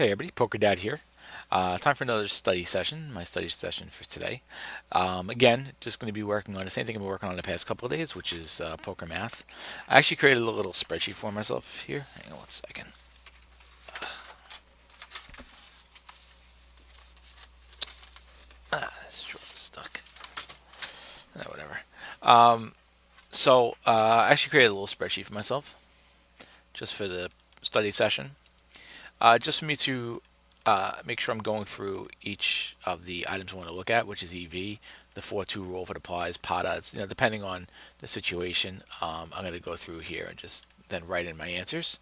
Hey everybody, Poker Dad here. Time for another study session, my study session for today. Again, just going to be working on the same thing I've been working on the past couple of days, which is poker math. I actually created a little spreadsheet for myself here. Hang on one second. This drawer is stuck. Whatever. I actually created a little spreadsheet for myself, just for the study session. Just for me to make sure I'm going through each of the items I want to look at, which is EV, the 4-2 rule if it applies, pot odds. Depending on the situation, I'm going to go through here and just then write in my answers,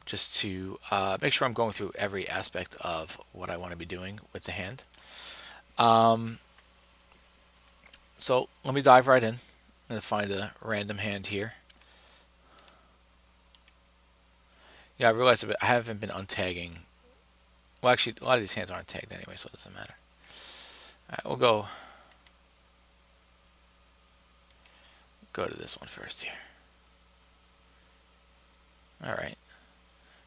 just to make sure I'm going through every aspect of what I want to be doing with the hand. So let me dive right in. I'm going to find a random hand here. Yeah, I realized I haven't been untagging. Well, actually, a lot of these hands aren't tagged anyway, so it doesn't matter. All right, we'll go to this one first here. All right.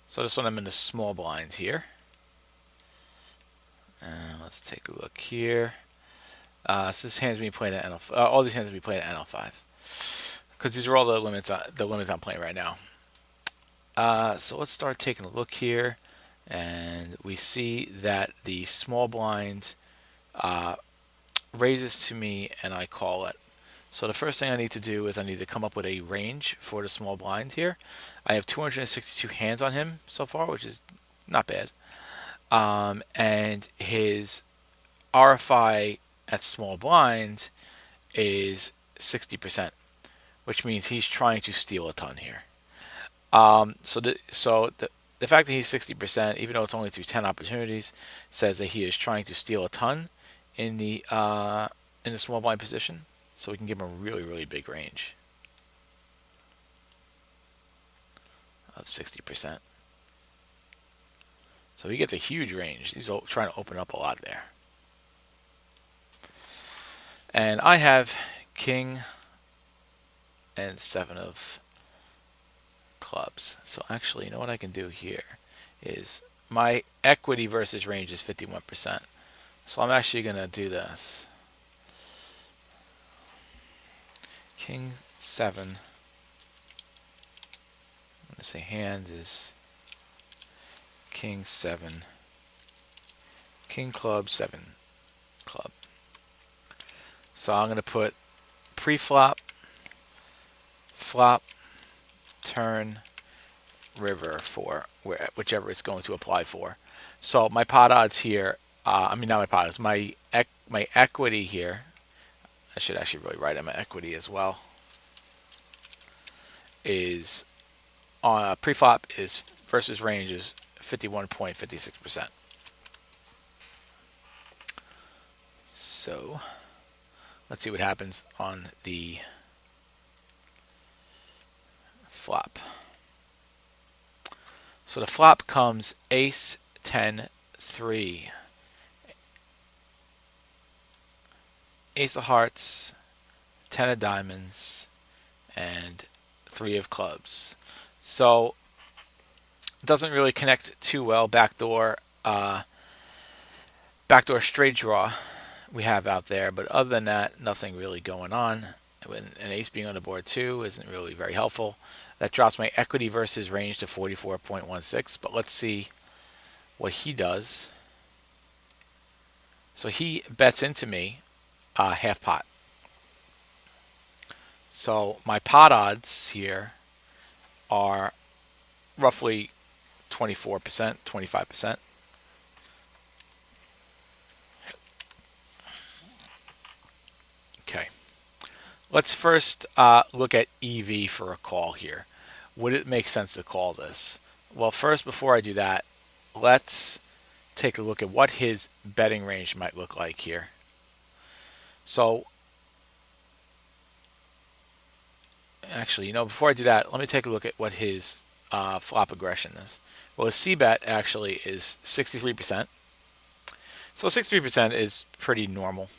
So this one I'm in the small blinds here. Let's take a look here. So this hand's being played at NL. All these hands will be played at NL5 because these are all the limits. The limits I'm playing right now. So let's start taking a look here, and we see that the small blind raises to me, and I call it. So the first thing I need to do is I need to come up with a range for the small blind here. I have 262 hands on him so far, which is not bad. And his RFI at small blind is 60%, which means he's trying to steal a ton here. So the fact that he's 60%, even though it's only through 10 opportunities, says that he is trying to steal a ton in the small blind position. So we can give him a really, really big range of 60%. So he gets a huge range. He's trying to open up a lot there. And I have king and 7 of clubs. So actually, you know what I can do here is my equity versus range is 51%. So I'm actually going to do this. King 7. I'm going to say hand is king 7. King club 7 club. So I'm going to put pre-flop, flop, turn, river for whichever it's going to apply for. So my pot odds here, not my pot odds, my equity here, I should actually really write in my equity as well, is on pre-flop is versus range is 51.56%. So let's see what happens on the flop. So the flop comes ace 10 3, ace of hearts, 10 of diamonds, and 3 of clubs. So it doesn't really connect too well. Backdoor straight draw we have out there, but other than that, nothing really going on. An ace being on the board too isn't really very helpful. That drops my equity versus range to 44.16, but let's see what he does. So he bets into me half pot. So my pot odds here are roughly 24%, 25%. Okay. Let's first look at EV for a call here. Would it make sense to call this? Well, first, before I do that, let's take a look at what his betting range might look like here. So, actually, before I do that, let me take a look at what his flop aggression is. Well, his C-bet actually is 63%. So 63% is pretty normal.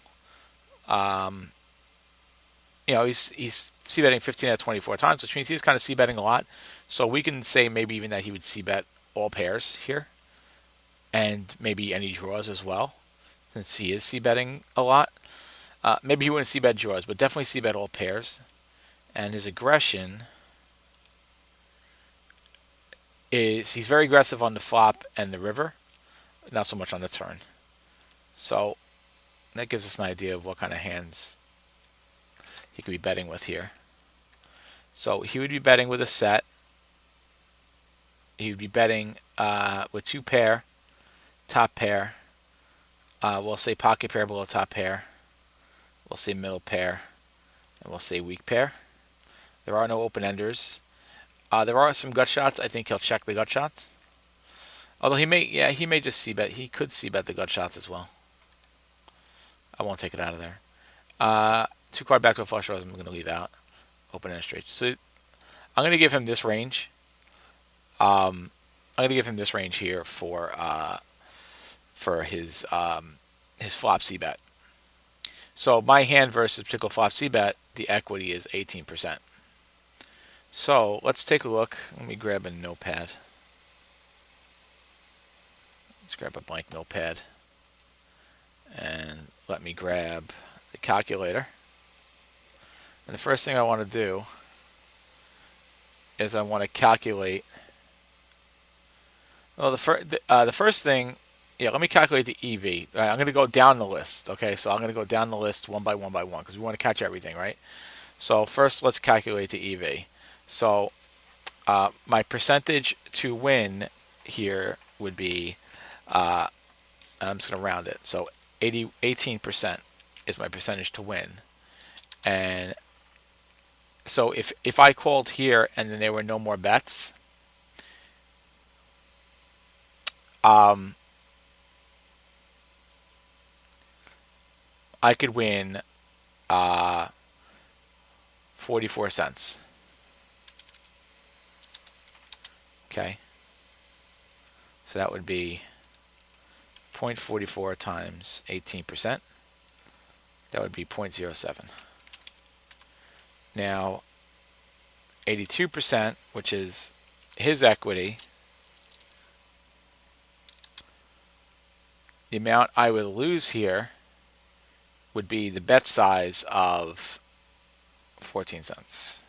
He's c-betting 15 out of 24 times, which means he's kind of c-betting a lot. So we can say maybe even that he would c-bet all pairs here. and maybe any draws as well, since he is c-betting a lot. Maybe he wouldn't c-bet draws, but definitely c-bet all pairs. And his aggression is he's very aggressive on the flop and the river, not so much on the turn. So that gives us an idea of what kind of hands he could be betting with here. So he would be betting with a set. He would be betting with two pair, top pair. We'll say pocket pair below top pair. We'll say middle pair. And we'll say weak pair. There are no open enders. There are some gut shots. I think he'll check the gut shots. Although he may just c-bet. He could c-bet the gut shots as well. I won't take it out of there. Two card back to a flush draws I'm going to leave out. Open ender straight. So I'm going to give him this range. I'm going to give him this range here for his flop c-bet. So my hand versus particular flop c-bet, the equity is 18%. So let's take a look. Let me grab a notepad. Let's grab a blank notepad. And let me grab the calculator. And the first thing I want to do is I want to calculate. Well, the first thing, let me calculate the EV. I'm going to go down the list. Okay, so I'm going to go down the list one by one because we want to catch everything, right? So first, let's calculate the EV. So my percentage to win here would be, I'm just going to round it. So 18% is my percentage to win. And so if I called here and then there were no more bets, I could win 44 cents. Okay. So that would be 0.44 times 18%. That would be 0.07. Now, 82%, which is his equity, the amount I would lose here would be the bet size of 14 cents.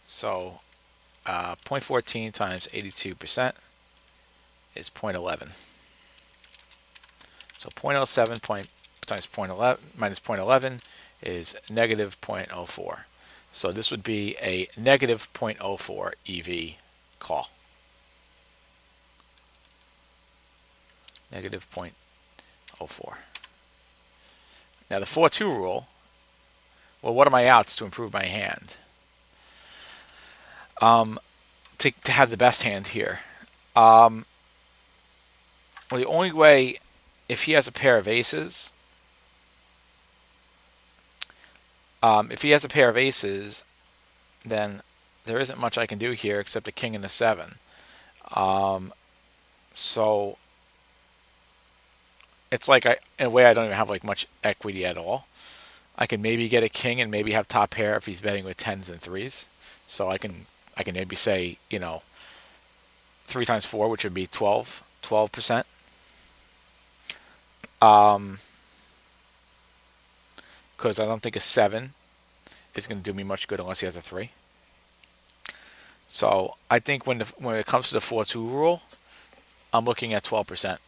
So 0.14 times 82% is 0.11. So 0.07 times 0.11 minus 0.11 is negative 0.04. So this would be a negative 0.04 EV call. Negative 0.04. Now the 4-2 rule, well, what are my outs to improve my hand? To have the best hand here. Well, the only way, if he has a pair of aces, then there isn't much I can do here except a king and a 7. So it's like in a way I don't even have like much equity at all. I can maybe get a king and maybe have top pair if he's betting with 10s and 3s. So I can maybe say, 3 times 4, which would be 12%. Because I don't think a 7 is going to do me much good unless he has a 3. So I think when it comes to the 4-2 rule, I'm looking at 12%.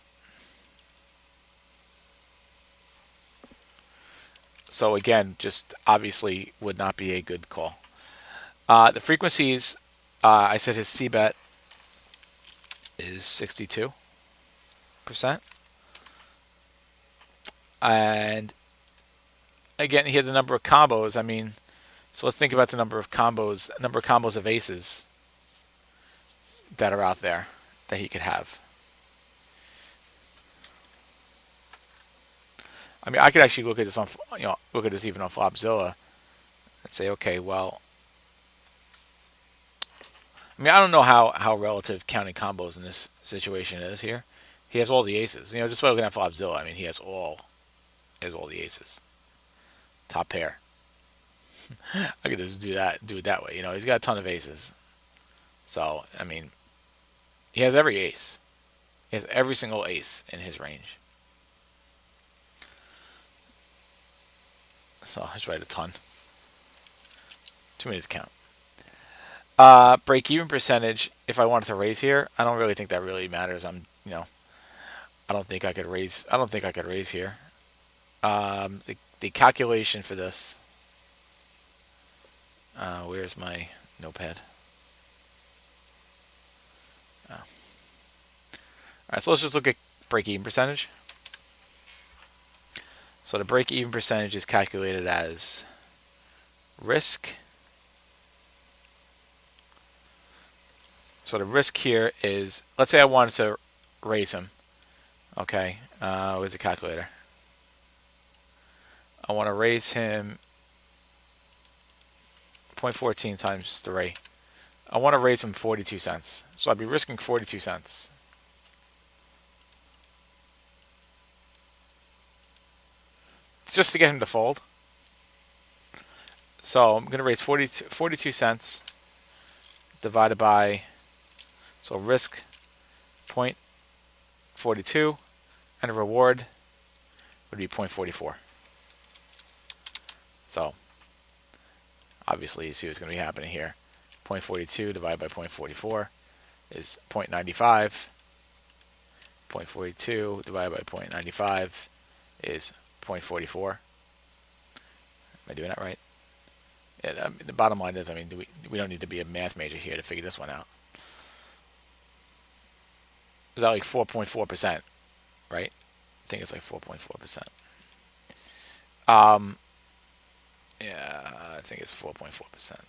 So again, just obviously would not be a good call. The frequencies, I said his c-bet is 62%. And again, here the number of combos. I mean, so let's think about the number of combos of aces that are out there that he could have. I mean, I could actually look at this look at this even on Flopzilla and say, okay, well, I mean, I don't know how relative counting combos in this situation is here. He has all the aces. Just by looking at Flopzilla, I mean, he has all the aces. Top pair. I could just do it that way. You know, he's got a ton of aces. So, I mean, he has every ace. He has every single ace in his range. So, let's write a ton. Too many to count. Break-even percentage, if I wanted to raise here, I don't really think that really matters. I don't think I could raise here. The calculation for this, where's my notepad? Oh. Alright, so let's just look at break-even percentage. So the break-even percentage is calculated as risk. So the risk here is, let's say I wanted to raise him. Okay, where's the calculator? I want to raise him 0.14 times 3. I want to raise him 42 cents. So I'd be risking 42 cents. Just to get him to fold. So I'm going to raise 42 cents divided by, so risk 0.42 and a reward would be 0.44. So obviously you see what's going to be happening here. 0.42 divided by 0.44 is 0.95. 0.42 divided by 0.95 is 0.44. Am I doing that right? Yeah, the bottom line is, I mean, we don't need to be a math major here to figure this one out. Is that like 4.4%, right? I think it's like 4.4%. Yeah, I think it's 4.4%.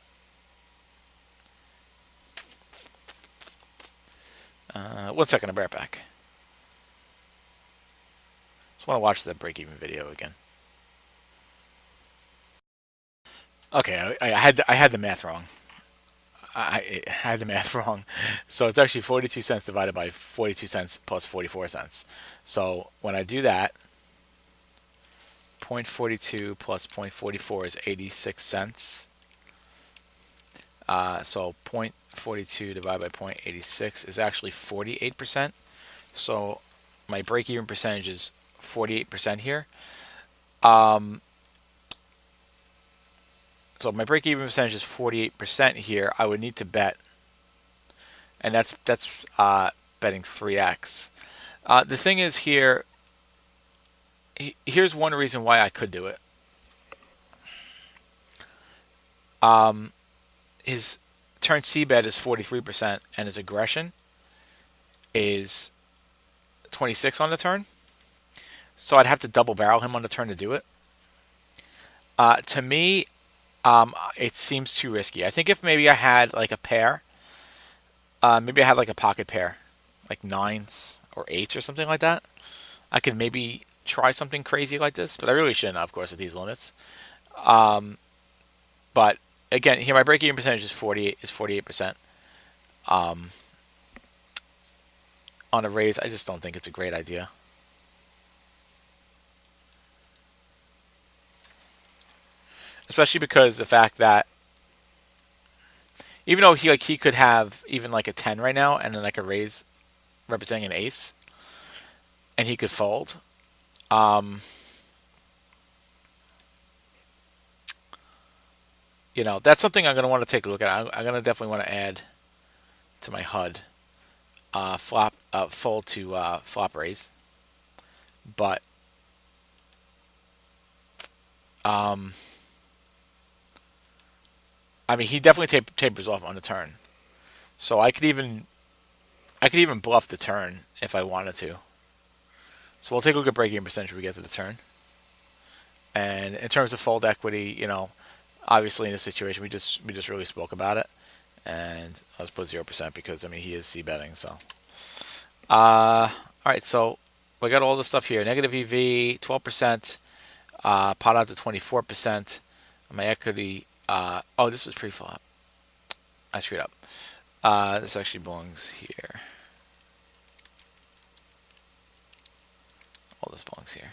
1 second, I'll be right back. Just want to watch the break-even video again. Okay, I had the math wrong. I had the math wrong. So it's actually 42 cents divided by 42 cents plus 44 cents. So when I do that, 0.42 plus 0.44 is 86 cents. So 0.42 divided by 0.86 is actually 48%. So my break-even percentage is 48% here. So my break-even percentage is 48% here. I would need to bet, and that's betting 3x. The thing is here, here's one reason why I could do it. His turn C bet is 43%, and his aggression is 26 on the turn. So I'd have to double barrel him on the turn to do it. To me, it seems too risky. I think if maybe I had like a pair, maybe I had like a pocket pair, like 9s or 8s or something like that, I could maybe try something crazy like this, but I really shouldn't, of course, at these limits. But again, here my break-even percentage is 48%. On a raise, I just don't think it's a great idea. Especially because the fact that even though he could have even like a 10 right now and then like a raise representing an ace, and he could fold. You know, that's something I'm going to want to take a look at. I'm going to definitely want to add to my HUD. Fold to flop raise. But I mean, he definitely tapers off on the turn. So I could even bluff the turn if I wanted to. So we'll take a look at break-even percentage when we get to the turn. And in terms of fold equity, you know, obviously in this situation we just really spoke about it, and let's put 0% because I mean he is c betting. So all right, so we got all this stuff here: negative EV, 12%, pot odds at 24%. My equity. Oh, this was pre-flop. I screwed up. This actually belongs here. All this belongs here.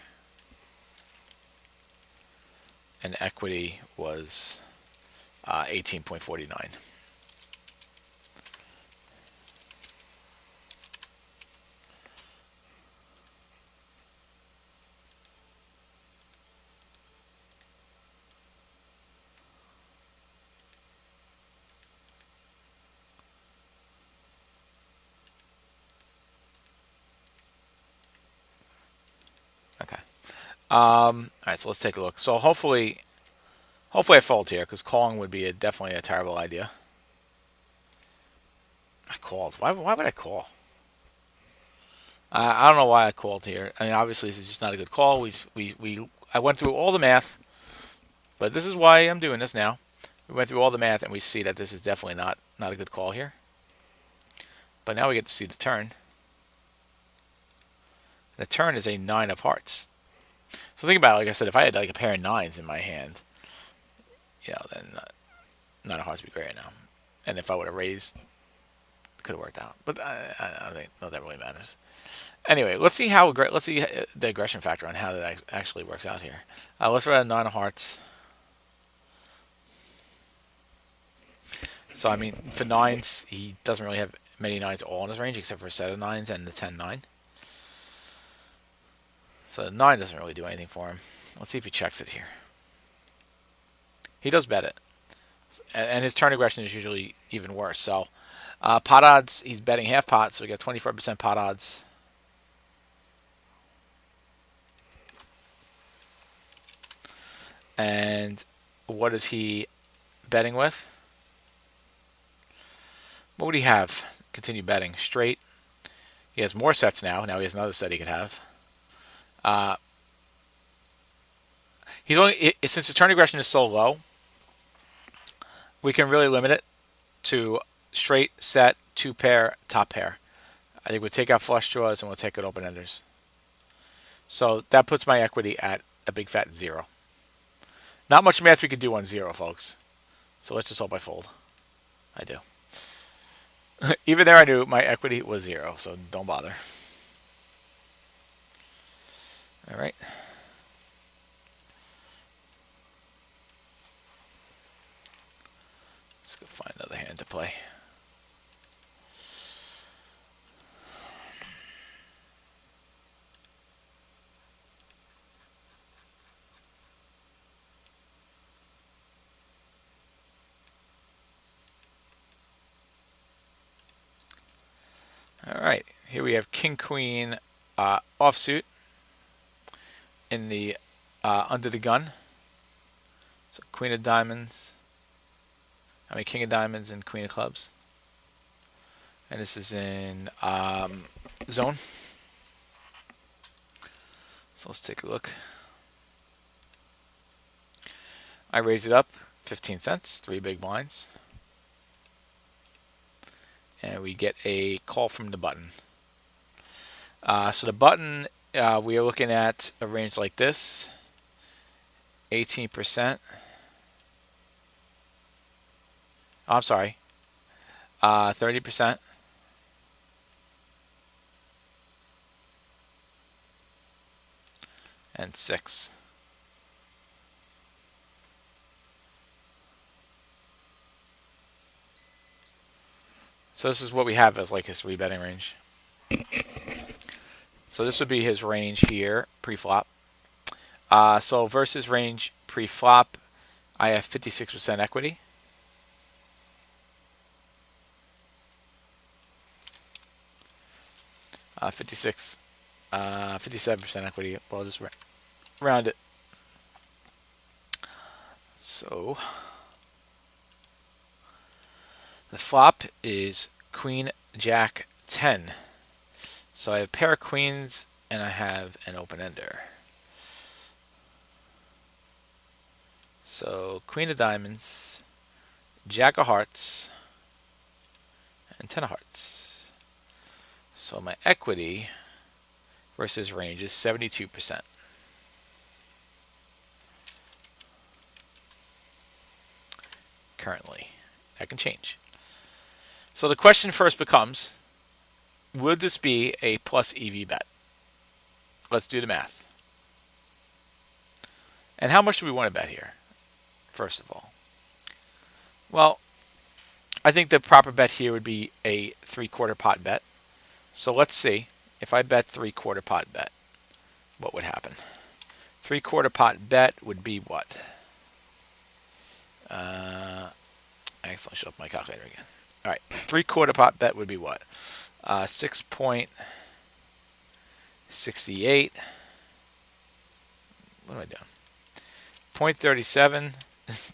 And equity was 18.49. Okay. All right, so let's take a look. So hopefully I fold here because calling would be definitely a terrible idea. I called. Why would I call? I don't know why I called here. I mean, obviously, it's just not a good call. I went through all the math, but this is why I'm doing this now. We went through all the math, and we see that this is definitely not a good call here. But now we get to see the turn. The turn is a 9 of hearts. So think about it. Like I said, if I had like a pair of 9s in my hand, then 9 of hearts would be great right now. And if I would have raised, it could have worked out. But I don't think that really matters. Anyway, let's see the aggression factor on how that actually works out here. Let's try a 9 of hearts. So I mean, for 9s, he doesn't really have many 9s all in his range except for a set of 9s and the 10-9. So 9 doesn't really do anything for him. Let's see if he checks it here. He does bet it. And his turn aggression is usually even worse. So pot odds, he's betting half pot, so we got 24% pot odds. And what is he betting with? What would he have? Continue betting. Straight. He has more sets now. Now he has another set he could have. He's only since his turn aggression is so low, we can really limit it to straight, set, 2 pair, top pair. I think we'll take out flush draws and we'll take out open enders. So that puts my equity at a big fat 0. Not much math we could do on 0, folks. So let's just hope I fold. I do. Even there I knew my equity was 0, so don't bother. All right. Let's go find another hand to play. All right, here we have King Queen offsuit in the under the gun. So Queen of Diamonds. King of Diamonds and Queen of Clubs. And this is in zone. So let's take a look. I raise it up 15 cents, 3 big blinds. And we get a call from the button. So the button, we are looking at a range like this. 18%. Oh, I'm sorry. 30%. And 6. So this is what we have as like his 3 betting range. So this would be his range here, pre-flop. So versus range pre-flop, I have 56% equity. Uh, 56, 57% equity. Well, I'll just round it. So the flop is Queen Jack 10. So I have a pair of queens and I have an open ender. So Queen of Diamonds, Jack of Hearts, and 10 of Hearts. So my equity versus range is 72%. Currently. That can change. So the question first becomes, would this be a plus EV bet? Let's do the math. And how much do we want to bet here, first of all? Well, I think the proper bet here would be a 3/4 pot bet. So let's see. If I bet 3/4 pot bet, what would happen? 3/4 pot bet would be what? Excellent. Show up my calculator again. All right. 3/4 pot bet would be what? 6.68. What am I doing? 0.37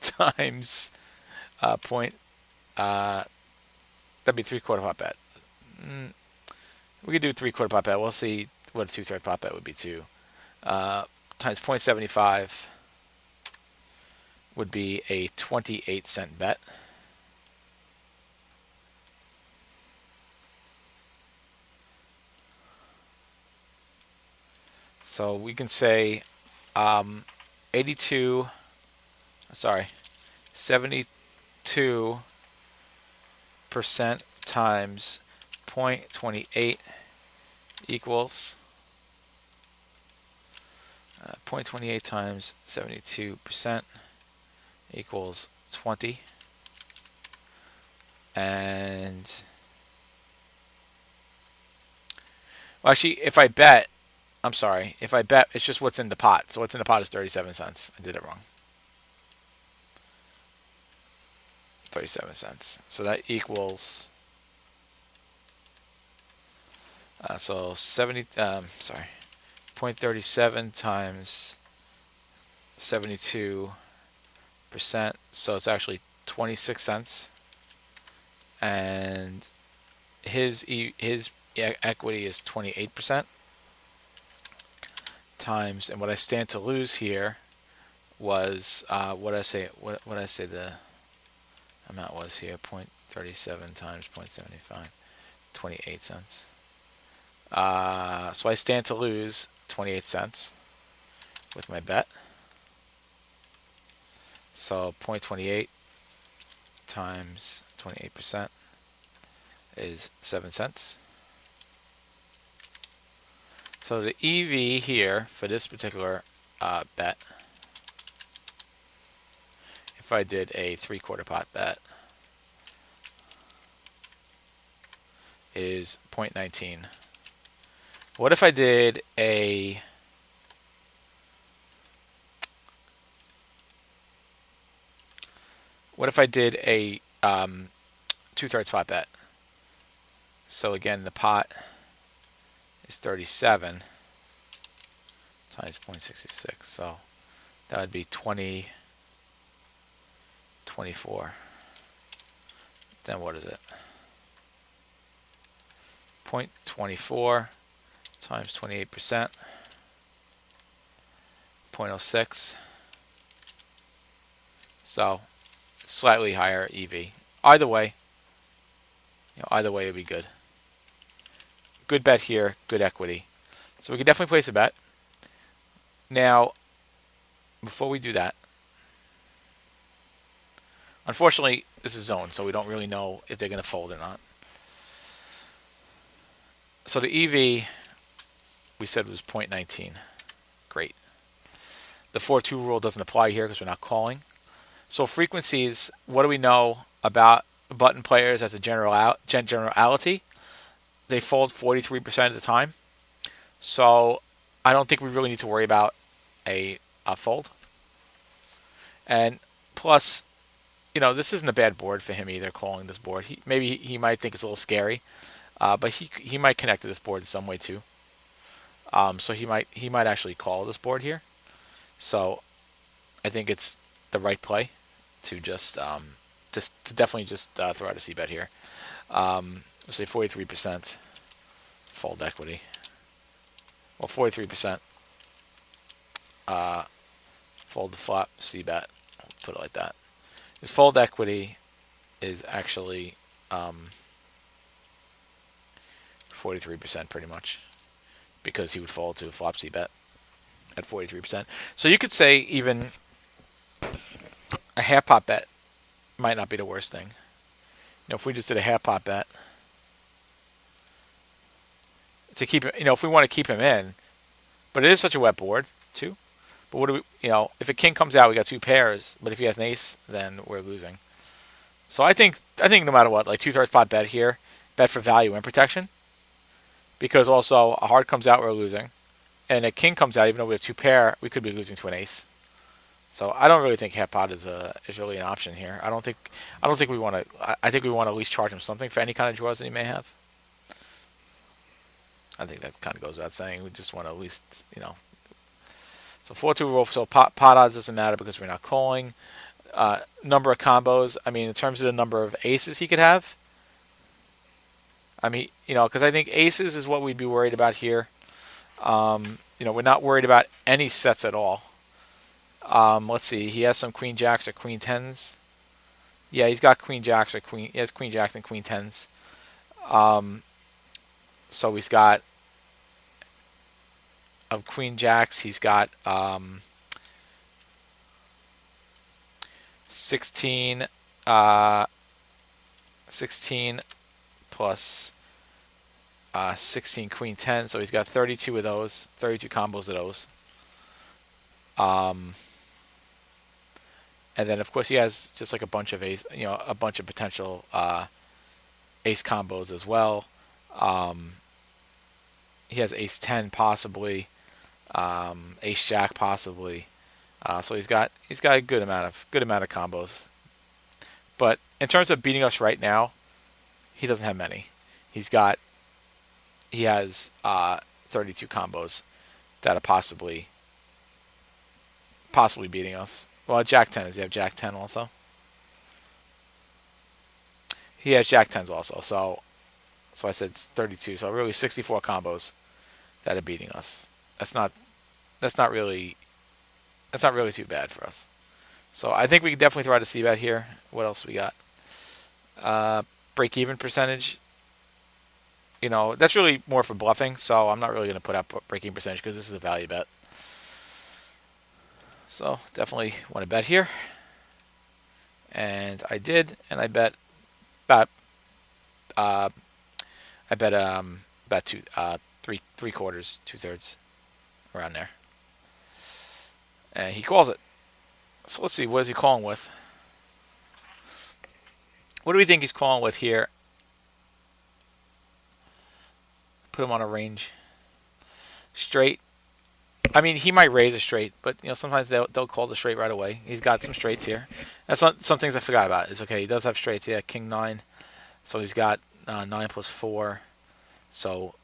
times point. That'd be 3/4 pot bet. We could do 3/4 pot bet. We'll see what a 2/3 pot bet would be too. Times 0.75 would be a 28-cent bet. So we can say 72, sorry, 72% times 0.28 equals 0.28 times 72% equals 20. And well, actually, if I bet, I'm sorry, if I bet, it's just what's in the pot. So what's in the pot is 37 cents. I did it wrong. 37 cents. So that equals, so 0.37 times 72%. So it's actually 26 cents. And his equity is 28%. Times, and what I stand to lose here was what I say the amount was here, 0.37 times 0.75, 28 cents. So I stand to lose 28 cents with my bet. So 0.28 times 28% is 7 cents. So the EV here for this particular bet, if I did a 3/4 pot bet, is 0.19. What if I did a what if I did a 2/3 pot bet? So again, the pot is 37 times 0.66. So that would be 24. Then what is it? 0.24 times 28%, 0.06. So slightly higher EV. Either way, either way would be good. Good bet here, good equity. So we can definitely place a bet. Now, before we do that, unfortunately, this is zone, so we don't really know if they're going to fold or not. So the EV we said was 0.19. Great. The 4-2 rule doesn't apply here because we're not calling. So frequencies, what do we know about button players as a generality? They fold 43% of the time. So I don't think we really need to worry about a fold. And plus, this isn't a bad board for him either, calling this board. Maybe he might think it's a little scary, but he might connect to this board in some way too. So he might actually call this board here. So I think it's the right play to just definitely just throw out a c-bet here. We'll say 43% fold equity. Well, 43% fold the flop, c-bet. I'll put it like that. His fold equity is actually 43% pretty much, because he would fold to a flop c-bet at 43%. So you could say even a half pot bet might not be the worst thing. If we just did a half pot bet to keep him, if we want to keep him in, but it is such a wet board too. But what do we, if a king comes out, we got two pairs. But if he has an ace, then we're losing. So I think no matter what, like 2/3 pot bet here, bet for value and protection, because also a heart comes out, we're losing, and a king comes out, even though we have two pair, we could be losing to an ace. So I don't really think half pot is really an option here. I don't think we want to. I think we want to at least charge him something for any kind of draws that he may have. I think that kind of goes without saying. We just want to at least, So 4-2 roll. So pot odds doesn't matter because we're not calling. Number of combos. I mean, in terms of the number of aces he could have. I mean, because I think aces is what we'd be worried about here. We're not worried about any sets at all. Let's see. He has some queen jacks or queen tens. Yeah, he's got queen jacks or queen. He has queen jacks and queen tens. So he's got of queen jacks. He's got 16 plus 16 queen 10, so he's got 32 of those, 32 combos of those. And then of course he has just like a bunch of ace, a bunch of potential ace combos as well. He has ace 10 possibly, ace jack possibly. So he's got a good amount of combos. But in terms of beating us right now, he doesn't have many. He has 32 combos that are possibly beating us. Well, Jack 10 does he have Jack 10 also? He has Jack 10s also. So I said 32. So really 64 combos that are beating us. That's not really too bad for us. So I think we can definitely throw out a c-bet here. What else we got? Break-even percentage. That's really more for bluffing, so I'm not really going to put out break-even percentage because this is a value bet. So definitely want to bet here. And I did, and I bet about three quarters, 2/3, around there. And he calls it. So let's see, what is he calling with? What do we think he's calling with here? Put him on a range. Straight. I mean, he might raise a straight, but sometimes they'll call the straight right away. He's got some straights here. That's not some things I forgot about. It's okay. He does have straights. Yeah, king 9. So he's got 9 plus 4. So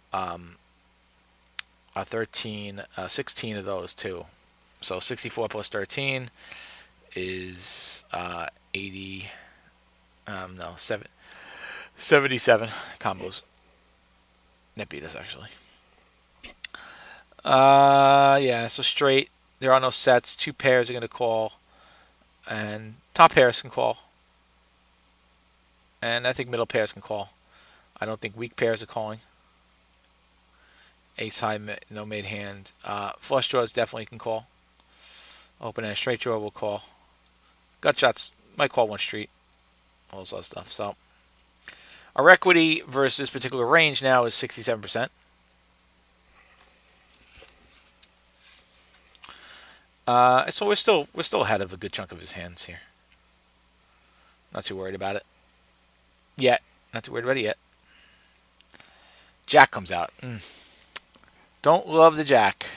13, 16 of those too. So 64 plus 13 is 80. 77 combos. That beat us actually. Yeah, so straight. There are no sets. Two pairs are going to call. And top pairs can call. And I think middle pairs can call. I don't think weak pairs are calling. Ace high, no made hand. Flush draws definitely can call. Open and straight draw will call. Gut shots might call one street. All this other stuff. So our equity versus this particular range now is 67%. So we're still ahead of a good chunk of his hands here. Not too worried about it yet. Not too worried about it yet. Jack comes out. Don't love the jack.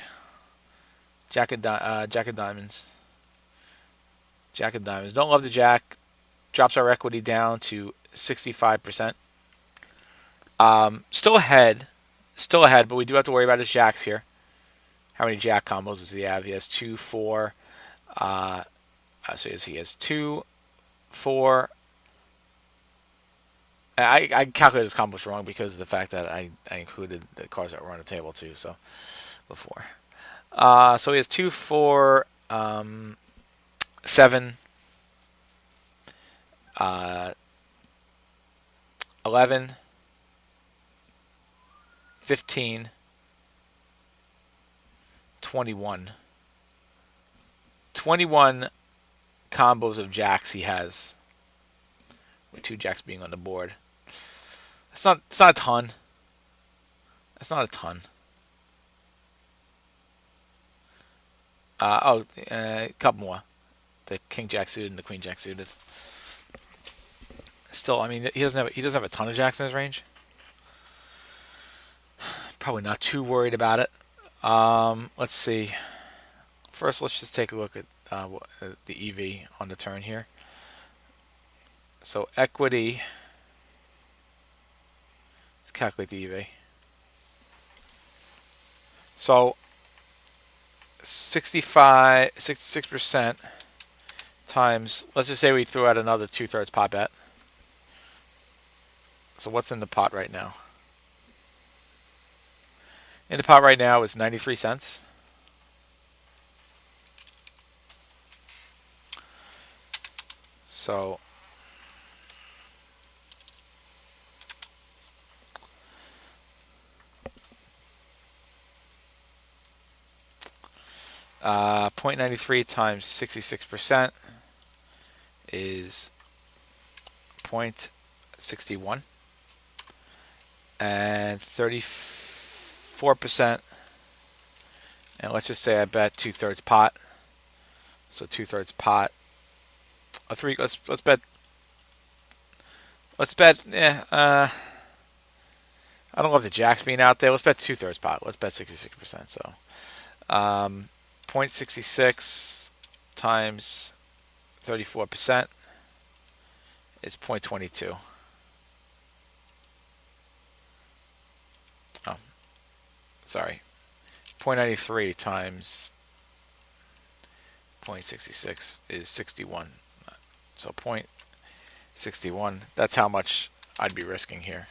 Jack of diamonds. Jack of diamonds. Don't love the jack. Drops our equity down to 65%. Still ahead, but we do have to worry about his jacks here. How many jack combos does he have? He has 2, 4. So he has 2, 4. I calculated his combos wrong because of the fact that I included the cards that were on the table too. So before, so he has 2, 4, 7, 11, 15, 21. 21 combos of jacks he has, with 2 jacks being on the board. It's not a ton. That's not a ton. A couple more. The king jack suited and the queen jack suited. still, I mean, he doesn't have a ton of jacks in his range. Probably not too worried about it. Let's see. First, let's just take a look at the EV on the turn here. So equity. Let's calculate the EV. So 66% times, let's just say we threw out another 2/3 pot bet. So what's in the pot right now? In the pot right now is 93 cents. So uh, 0.93 times 66% is 0.61, and 34%, and let's just say I bet 2/3 pot. So 2/3 pot. Let's bet. I don't love the jacks being out there. Let's bet 2/3 pot. Let's bet 66%. So 0.66 times 34% is 0.22. Oh, sorry. 0.93 times 0.66 is 61. So 0.61. That's how much I'd be risking here.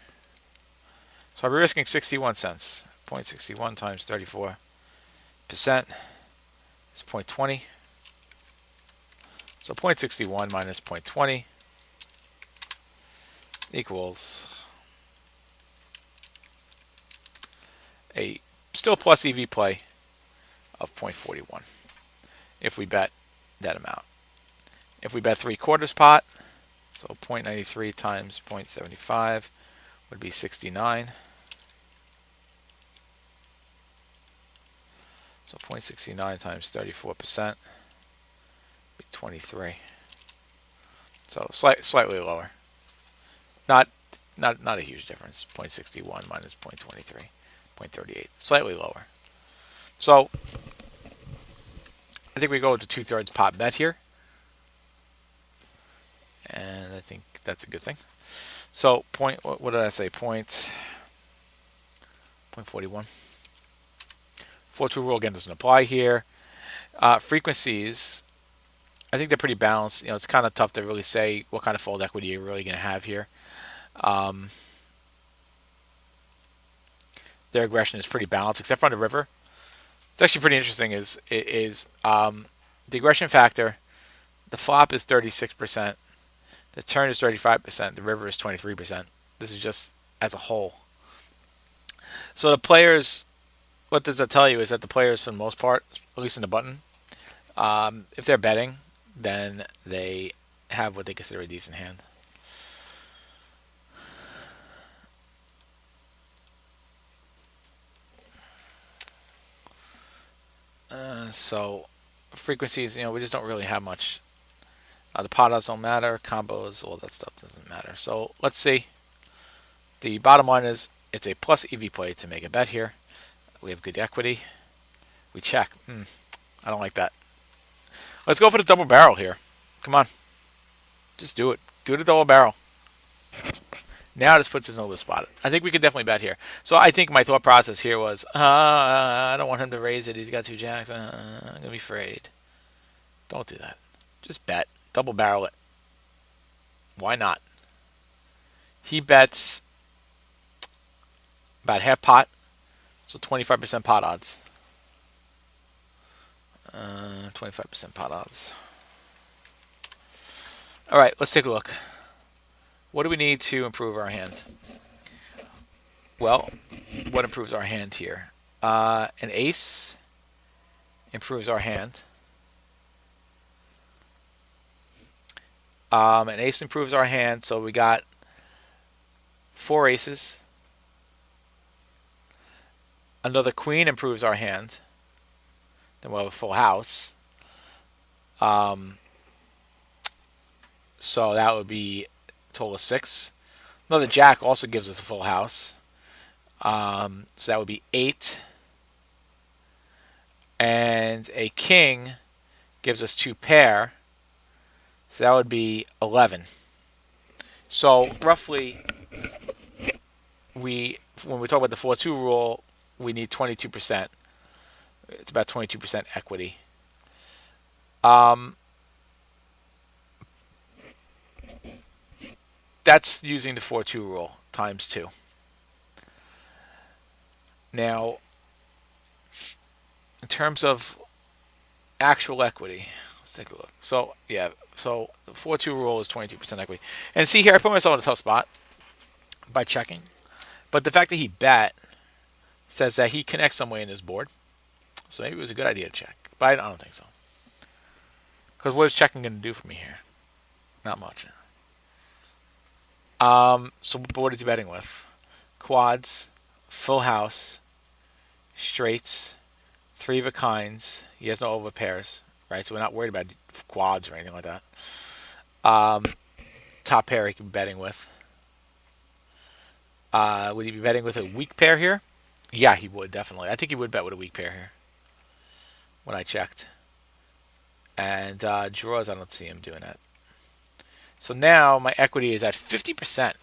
So I'd be risking 61 cents. 0.61 times 34% is 0.20. So 0.61 minus 0.20 equals a still plus EV play of 0.41 if we bet that amount. If we bet 3/4 pot, so 0.93 times 0.75 would be 69. So 0.69 times 34% would be 23. So slightly lower. Not a huge difference. 0.61 minus 0.23, 0.38. Slightly lower. So I think we go with the 2/3 pot bet here. And I think that's a good thing. So what did I say? 0.41. 4-2 rule again doesn't apply here. Frequencies, I think they're pretty balanced. You know, it's kind of tough to really say what kind of fold equity you're really going to have here. Their aggression is pretty balanced, except for on the river. It's actually pretty interesting. Is the aggression factor? The flop is 36%. The turn is 35%. The river is 23%. This is just as a whole. So the players, what does that tell you is that the players, for the most part, at least in the button, if they're betting, then they have what they consider a decent hand. So frequencies, you know, we just don't really have much. The pot odds don't matter. Combos, all that stuff doesn't matter. So let's see. The bottom line is it's a plus EV play to make a bet here. We have good equity. We check. I don't like that. Let's go for the double barrel here. Come on. Just do it. Do the double barrel. Now this puts us in a little spot. I think we could definitely bet here. So I think my thought process here was, I don't want him to raise it. He's got 2 jacks. I'm going to be afraid. Don't do that. Just bet. Double barrel it. Why not? He bets about half pot. So 25% pot odds. 25% pot odds. All right, let's take a look. What do we need to improve our hand? Well, what improves our hand here? An ace improves our hand. An ace improves our hand, so we got 4 aces. Another queen improves our hand. Then we'll have a full house. So that would be total of 6. Another jack also gives us a full house. So that would be 8. And a king gives us 2 pair. So that would be 11. So roughly, when we talk about the 4-2 rule, we need 22%. It's about 22% equity. That's using the 4-2 rule times 2. Now, in terms of actual equity, let's take a look. So, yeah, so the 4-2 rule is 22% equity. And see here, I put myself in a tough spot by checking. But the fact that he bet says that he connects some way in his board. So maybe it was a good idea to check. But I don't think so. Because what is checking going to do for me here? Not much. So what is he betting with? Quads, full house, straights, 3 of a kinds. He has no over pairs, right? So we're not worried about quads or anything like that. Top pair he could be betting with. Would he be betting with a weak pair here? Yeah, he would, definitely. I think he would bet with a weak pair here when I checked. And draws, I don't see him doing that. So now my equity is at 50%.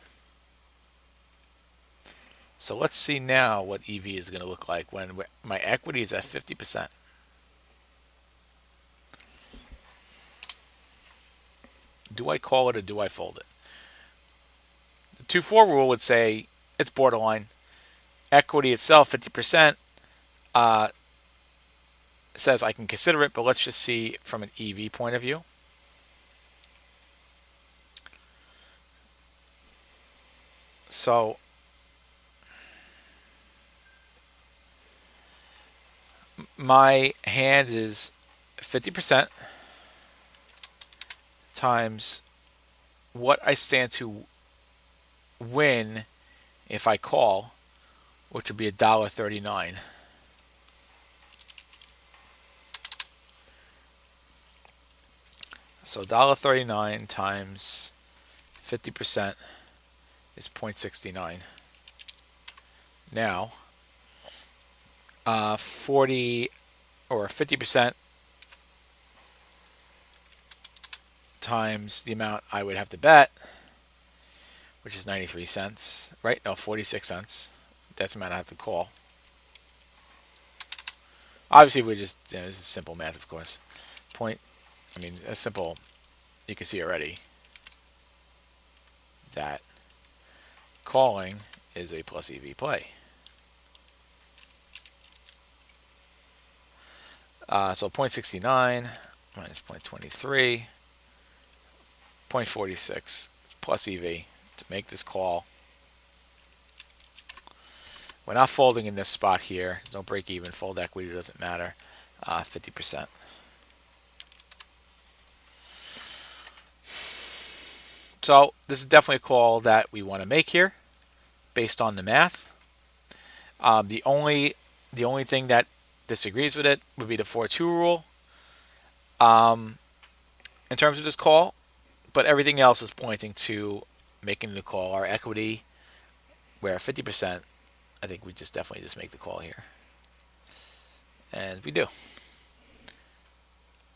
So let's see now what EV is going to look like when my equity is at 50%. Do I call it or do I fold it? The 2-4 rule would say it's borderline. Equity itself, 50%, says I can consider it, but let's just see from an EV point of view. So my hand is 50% times what I stand to win if I call, which would be $1.39. So $1.39 times 50% is 0.69. Now, 40 or 50% times the amount I would have to bet, which is 93 cents, right? No, 46 cents. That's the amount I have to call. Obviously, we just, this is simple math, of course. A simple, you can see already that calling is a plus EV play. So 0.69 minus 0.23, 0.46. It's plus EV to make this call. We're not folding in this spot here. There's no break even. Fold equity doesn't matter. 50%. So this is definitely a call that we want to make here, based on the math. The only thing that disagrees with it would be the 4-2 rule. In terms of this call, but everything else is pointing to making the call. Our equity, we're at 50%. I think we just definitely just make the call here, and we do.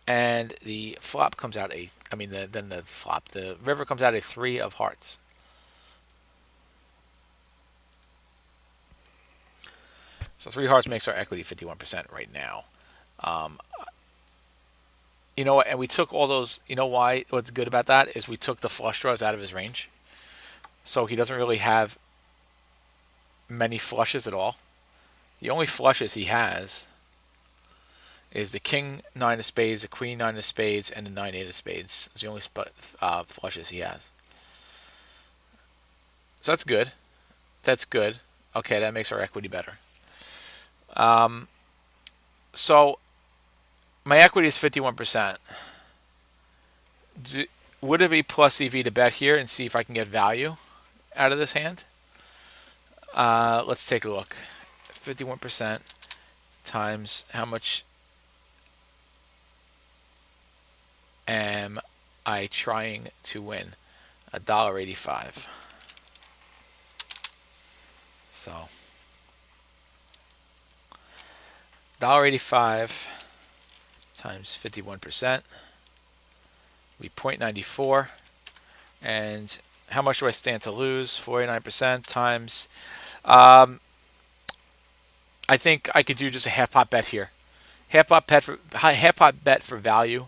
And the flop comes out the river comes out a 3 of hearts. So 3 hearts makes our equity 51% right now. You know what? And we took all those. You know why? What's good about that is we took the flush draws out of his range, so he doesn't really have many flushes at all. The only flushes he has is the king 9 of spades, the queen 9 of spades, and the 9-8 of spades. It's the only flushes he has. So that's good. That's good. Okay, that makes our equity better. So my equity is 51%. Would it be plus EV to bet here and see if I can get value out of this hand? Let's take a look. 51% times how much am I trying to win? $1.85. So $1.85 times 51% will be 0.94. And how much do I stand to lose? 49% times. I think I could do just a half pot bet here. Half pot bet for value,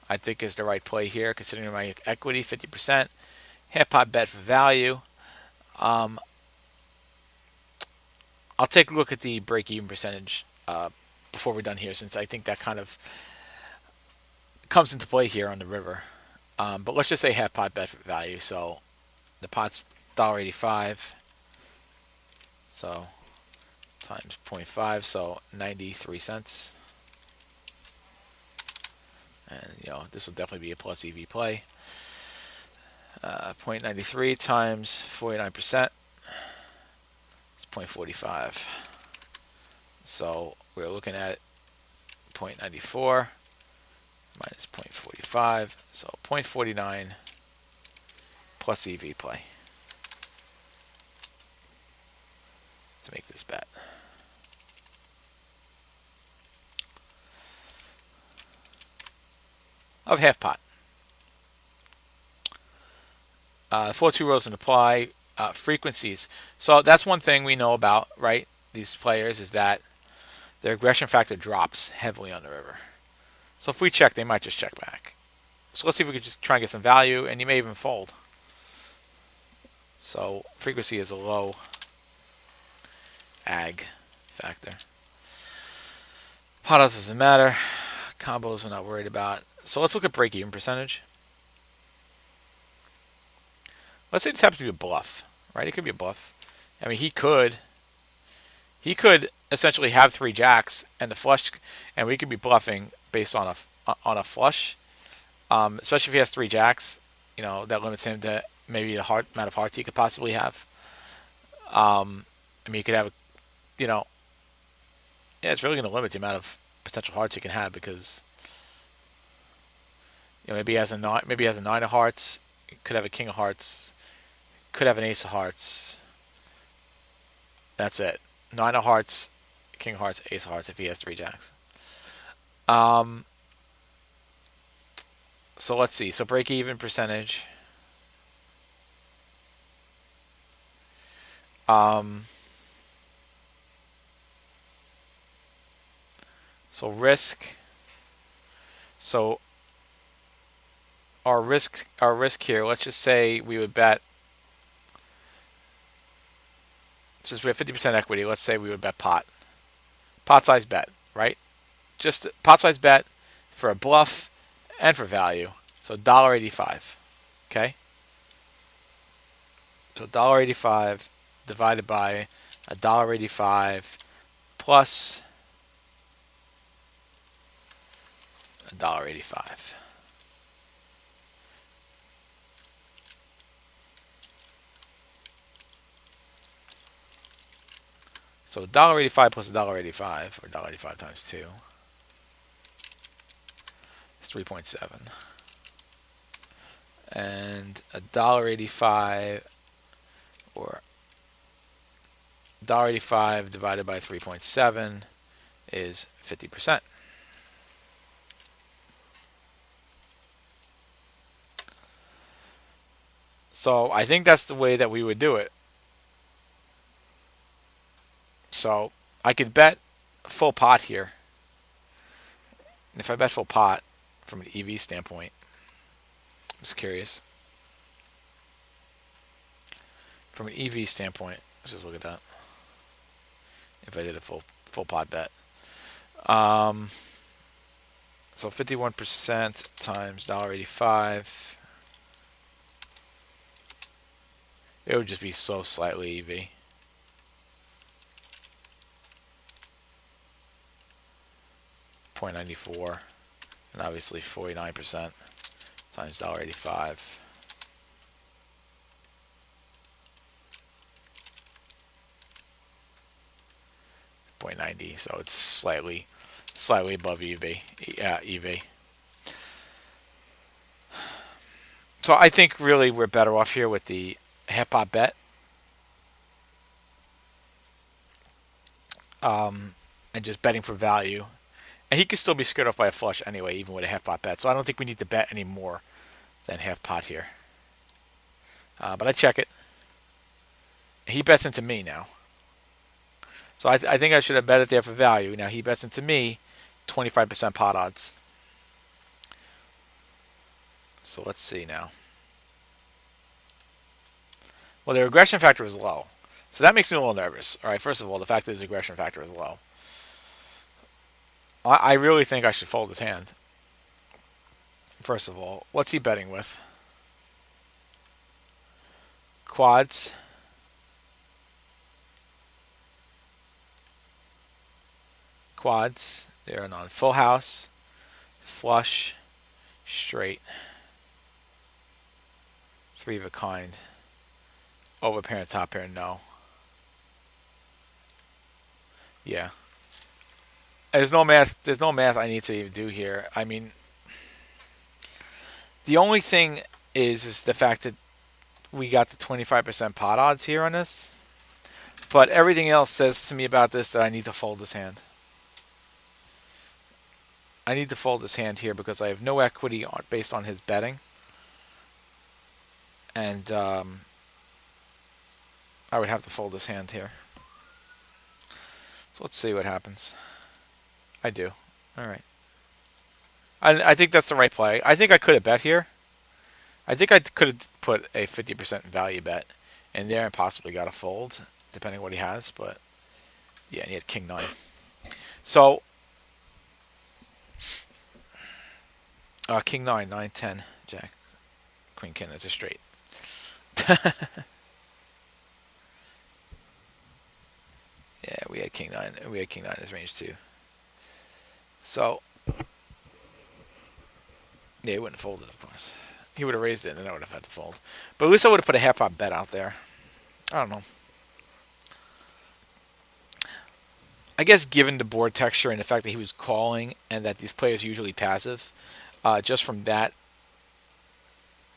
I think, is the right play here, considering my equity 50%. Half pot bet for value. I'll take a look at the break-even percentage before we're done here, since I think that kind of comes into play here on the river. But let's just say half pot bet for value. So the pot's $1.85. So times 0.5, so 93 cents. And this will definitely be a plus EV play. 0.93 times 49% is 0.45. So we're looking at 0.94 minus 0.45, so 0.49 plus EV play to make this bet. Of half pot. 4-2 rows and apply. Frequencies. So that's one thing we know about, right? These players is that their aggression factor drops heavily on the river. So if we check, they might just check back. So let's see if we can just try and get some value, and you may even fold. So frequency is a low ag factor. Pot odds doesn't matter. Combos we're not worried about. So let's look at break-even percentage. Let's say this happens to be a bluff, right? It could be a bluff. I mean, he could essentially have 3 jacks and the flush, and we could be bluffing based on a flush. Especially if he has 3 jacks, that limits him to maybe the amount of hearts he could possibly have. I mean, he could have, it's really going to limit the amount of potential hearts he can have, because maybe he has a 9 of hearts, could have a king of hearts, could have an ace of hearts. That's it. 9 of hearts, king of hearts, ace of hearts if he has 3 jacks. So let's see. So break even percentage. So risk. So our risk here, let's just say we would bet, since we have 50% equity, let's say we would bet pot size bet, right? Just pot size bet for a bluff and for value. So $1.85. Okay? So $1.85 divided by $1.85 plus $1.85. So $1.85 plus $1.85, or $1.85 times 2, is 3.7. And $1.85, or $1.85 divided by 3.7 is 50%. So I think that's the way that we would do it. So I could bet full pot here. And if I bet full pot from an EV standpoint, I'm just curious. From an EV standpoint, let's just look at that. If I did a full pot bet. So 51% times $1.85. It would just be so slightly EV. $0.94, and obviously 49% times $1.85. $0.90, so it's slightly above EV. EV. So I think really we're better off here with the half pot bet. And just betting for value. And he could still be scared off by a flush anyway, even with a half pot bet. So I don't think we need to bet any more than half pot here. But I check it. He bets into me now. So I think I should have bet it there for value. Now he bets into me, 25% pot odds. So let's see now. Well, their aggression factor is low. So that makes me a little nervous. All right, first of all, the fact that his aggression factor is low. I really think I should fold his hand. First of all, what's he betting with? Quads. Quads. They're on full house, flush, straight, three of a kind, over pair and top pair, no. Yeah. There's no math. There's no math I need to even do here. I mean, the only thing is the fact that we got the 25% pot odds here on this. But everything else says to me about this that I need to fold this hand. I need to fold this hand here because I have no equity based on his betting. And I would have to fold this hand here. So let's see what happens. I do. All right. I think that's the right play. I think I could have bet here. I think I could have put a 50% value bet in there and possibly got a fold, depending on what he has. But yeah, he had king 9. So king 9, 9, 10, jack, queen, king. It's a straight. Yeah, we had king 9. We had king 9 in his range too. So yeah, he wouldn't have folded, of course. He would have raised it, and then I would have had to fold. But at least I would have put a half-pot bet out there. I don't know. I guess given the board texture and the fact that he was calling and that these players are usually passive, just from that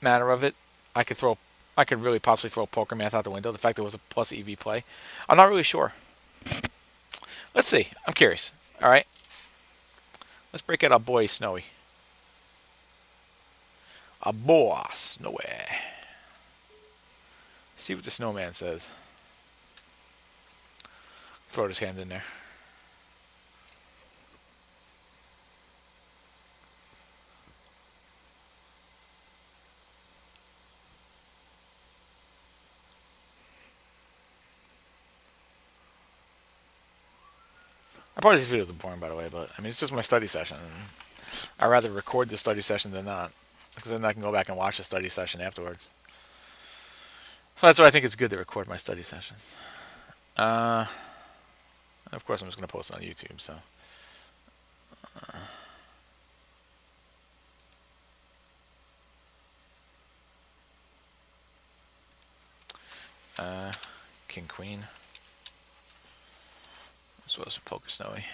manner of it, I could really possibly throw poker math out the window. The fact that it was a plus EV play, I'm not really sure. Let's see. I'm curious. All right. Let's break out our boy Snowy. A boy Snowy. See what the snowman says. Throw his hand in there. I probably just feel it's boring, by the way, but I mean, it's just my study session. I'd rather record the study session than not, because then I can go back and watch the study session afterwards. So that's why I think it's good to record my study sessions. Of course, I'm just going to post it on YouTube, so. King, queen. This was a poker Snowy.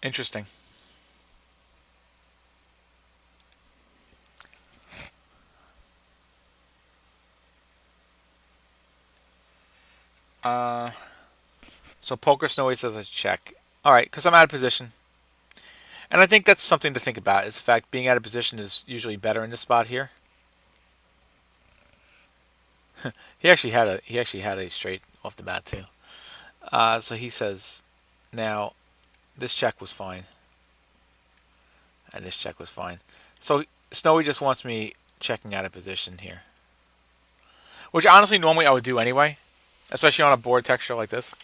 Interesting. So poker Snowy says a check. All right, because I'm out of position. And I think that's something to think about. Is the fact being out of position is usually better in this spot here. he actually had a straight off the bat too. So he says, now this check was fine, and this check was fine. So Snowy just wants me checking out of position here, which honestly normally I would do anyway, especially on a board texture like this.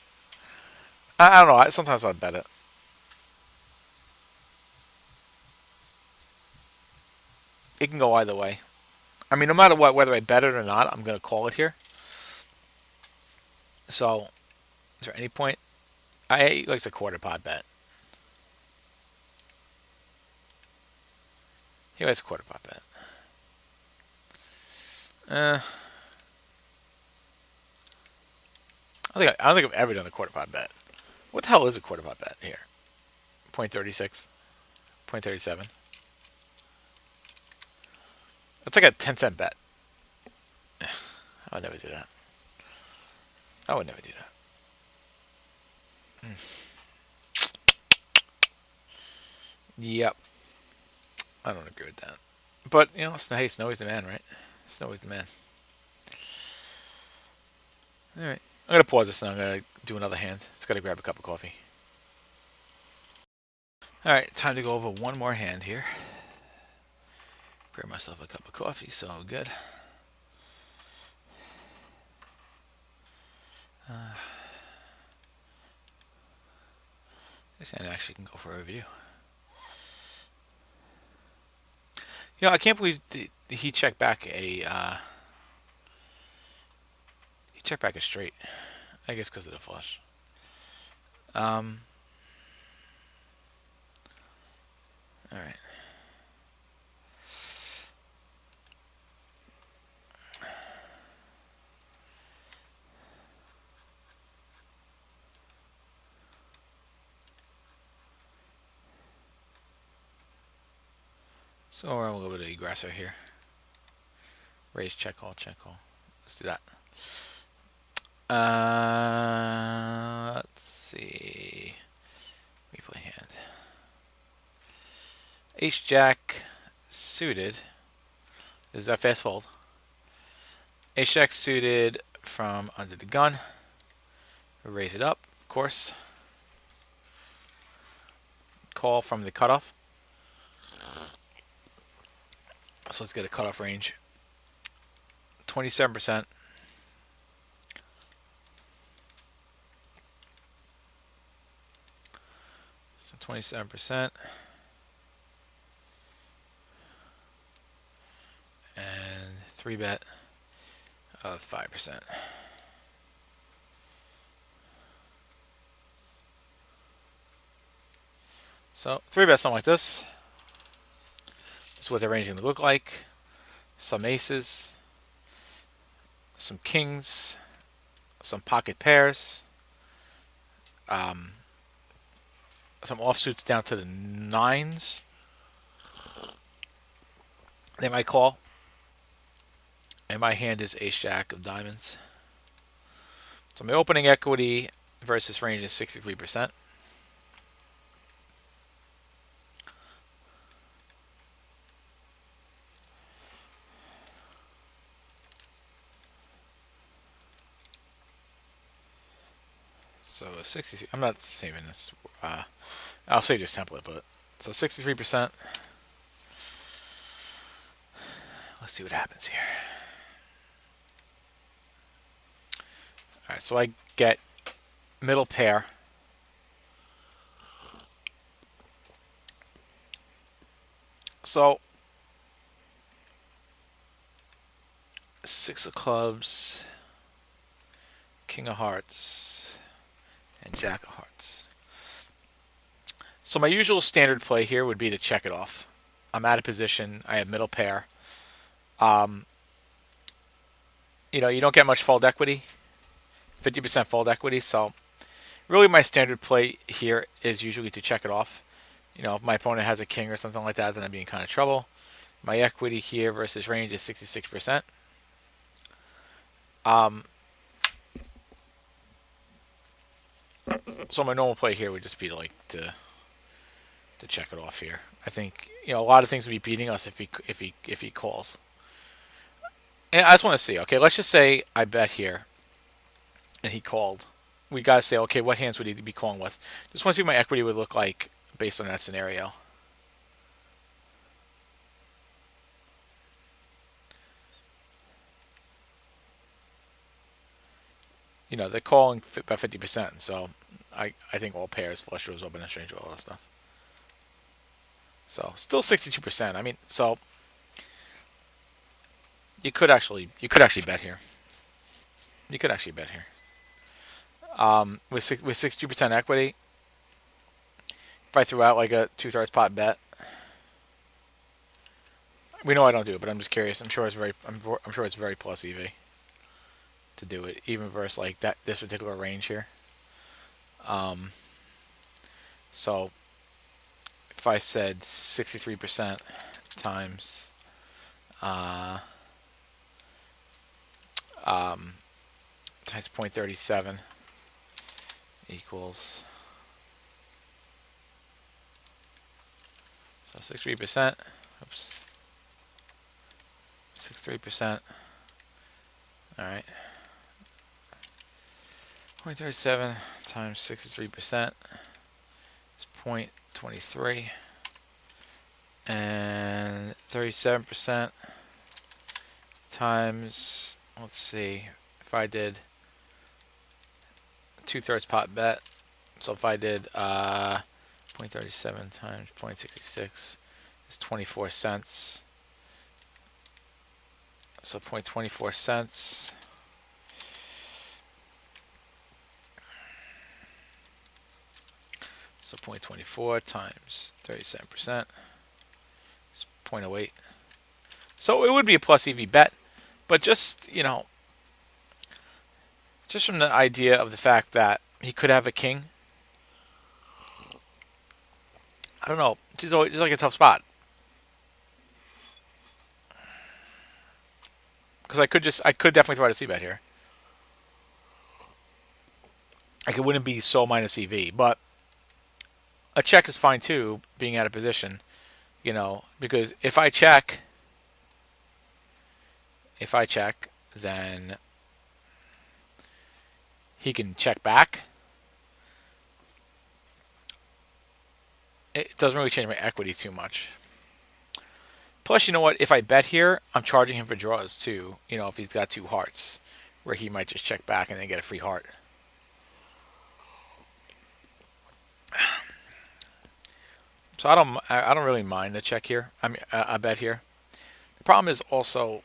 I don't know. Sometimes I'd bet it. It can go either way. I mean, no matter what, whether I bet it or not, I'm going to call it here. So, is there any point? He likes a quarter pot bet. He likes a quarter pot bet. I don't think I've ever done a quarter pot bet. What the hell is a quarter pot bet here? 0.36, 0.37. That's like a 10-cent bet. I would never do that. I would never do that. Yep. I don't agree with that. But, you know, hey, Snowy's the man, right? Snowy's the man. Alright. I'm going to pause this and I'm going to do another hand. Just got to grab a cup of coffee. Alright, time to go over one more hand here. Grab myself a cup of coffee, so good. This hand actually can go for a review. You know, I can't believe he checked back a straight. I guess because of the flush. All right. So we're a little bit of aggressor here. Raise, check call, check call. Let's do that. Let's see. Replay hand. Ace Jack suited. This is that fast fold. Ace Jack suited from under the gun. Raise it up, of course. Call from the cutoff. So let's get a cutoff range. 27%. So 27%. And 3-bet of 5%. So 3-bet something like this. This is what the ranging look like. Some aces, some kings, some pocket pairs, some offsuits down to the 9s. They might call. And my hand is Ace Jack of diamonds. So my opening equity versus range is 63%. So 63. I'm not saving this. I'll save this template, but so 63%. Let's see what happens here. All right, so I get middle pair. So 6 of clubs, king of hearts, and jack of hearts. So my usual standard play here would be to check it off. I'm out of position. I have middle pair. You know, you don't get much fold equity. 50% fold equity. So really my standard play here is usually to check it off. You know, if my opponent has a king or something like that, then I'd be in kind of trouble. My equity here versus range is 66%. So my normal play here would just be to check it off here. I think, you know, a lot of things would be beating us if he calls. And I just want to see. Okay, let's just say I bet here, and he called. We gotta say, okay, what hands would he be calling with? Just want to see what my equity would look like based on that scenario. You know, they're calling about 50%, so I think all pairs, flush draws, open and strange, all that stuff. So still 62%. I mean, so you could actually bet here. You could actually bet here. With 62% equity, if I threw out like a 2/3 pot bet, We know I don't do it, but I'm just curious. I'm sure it's very. I'm sure it's very plus EV to do it, even versus like that this particular range here. Um, so if I said 63% times uh, um, times 0.37 equals, so 63%. Oops, 63%. All right. 0.37 times 63% is 0.23, and 37% times, let's see, if I did 2/3 pot bet, so if I did 0.37 times 0.66 is 24 cents, so 0.24 cents. So 0.24 times 37% is 0.08. So it would be a plus EV bet, but just, just from the idea of the fact that he could have a king, I don't know. It's always like a tough spot because I could definitely throw out a C bet here. Like it wouldn't be so minus EV, but a check is fine too, being out of position. Because if I check, then he can check back. It doesn't really change my equity too much. Plus, you know what? If I bet here, I'm charging him for draws too. If he's got two hearts, where he might just check back and then get a free heart. So I don't really mind the check here. I mean, I bet here. The problem is also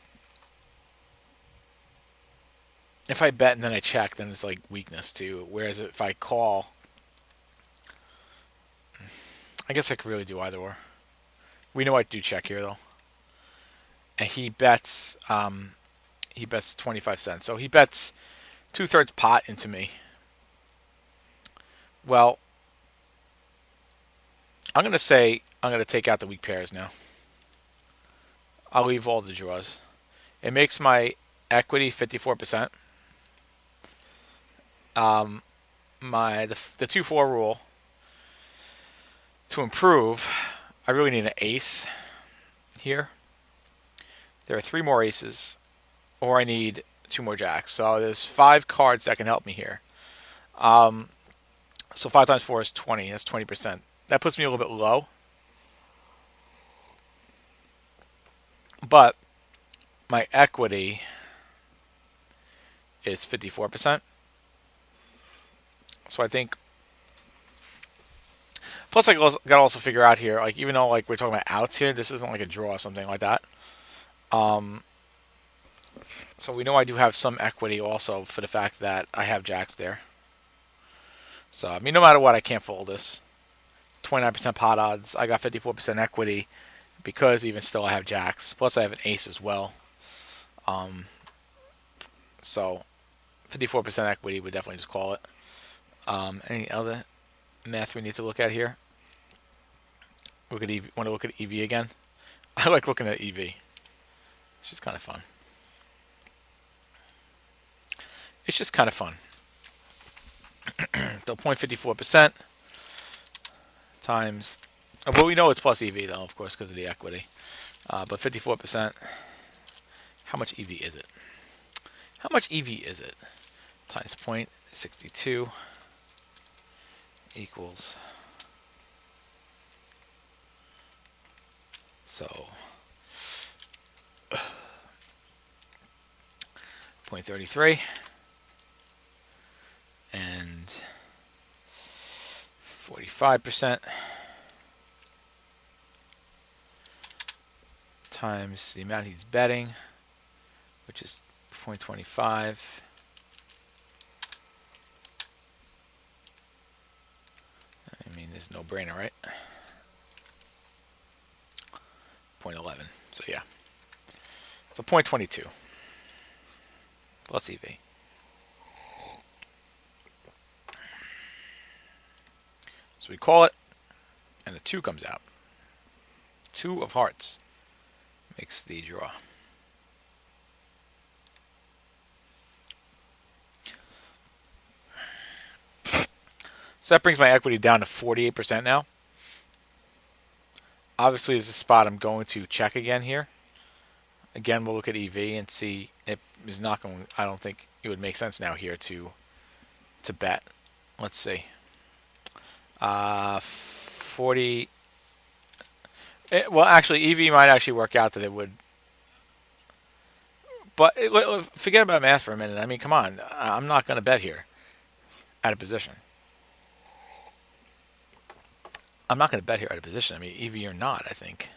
if I bet and then I check, then it's like weakness too. Whereas if I call, I guess I could really do either or. We know I do check here though, and he bets. He bets 25 cents, so he bets 2/3 pot into me. Well, I'm gonna say I'm gonna take out the weak pairs now. I'll leave all the draws. It makes my equity 54%. The 2-4 rule to improve, I really need an ace here. There are 3 more aces, or I need 2 more jacks. So there's 5 cards that can help me here. So 5 times 4 is 20. That's 20%. That puts me a little bit low. But my equity is 54%. So I think. Plus, I got to also figure out here, like even though like we're talking about outs here, this isn't like a draw or something like that. So we know I do have some equity also for the fact that I have jacks there. So I mean, no matter what, I can't fold this. 29% pot odds. I got 54% equity because even still I have jacks. Plus I have an ace as well. So 54% equity would definitely just call it. Any other math we need to look at here? Look at EV. Want to look at EV again? I like looking at EV. It's just kind of fun. It's just kind of fun. So 0.54% times. Well, we know it's plus EV though, of course, because of the equity. But 54%. How much EV is it? How much EV is it? Times 0.62 equals. So 0.33 and 45% times the amount he's betting, which is 0.25. I mean, there's no brainer, right? 0.11. So yeah. So 0.22 plus EV. So we call it, and the 2 comes out. 2 of hearts makes the draw. So that brings my equity down to 48% now. Obviously, this is a spot I'm going to check again here. Again, we'll look at EV and see it is not going. I don't think it would make sense now here to bet. Let's see. 40. Well, actually, EV might actually work out that it would. But forget about math for a minute. I mean, come on. I'm not going to bet here out of position. I'm not going to bet here out of position. I mean, EV or not, I think.